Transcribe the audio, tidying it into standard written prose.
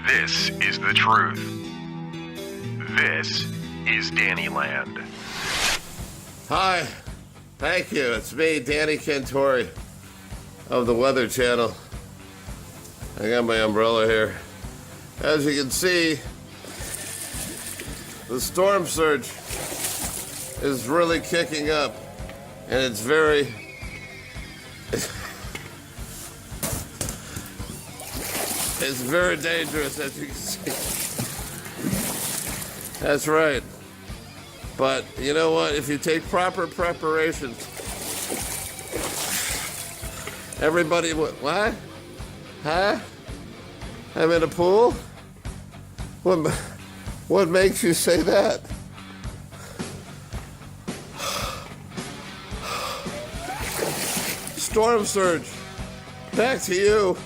This is the truth. This is DANNYLAND. Hi, thank you. It's me, Danny Cantori of the Weather Channel. I got my umbrella here. As you can see, the storm surge is really kicking up, and it's very it's very dangerous, as you can see. That's right. But you know what? If you take proper preparations, everybody, what? Huh? I'm in a pool? What makes you say that? Storm surge. Back to you.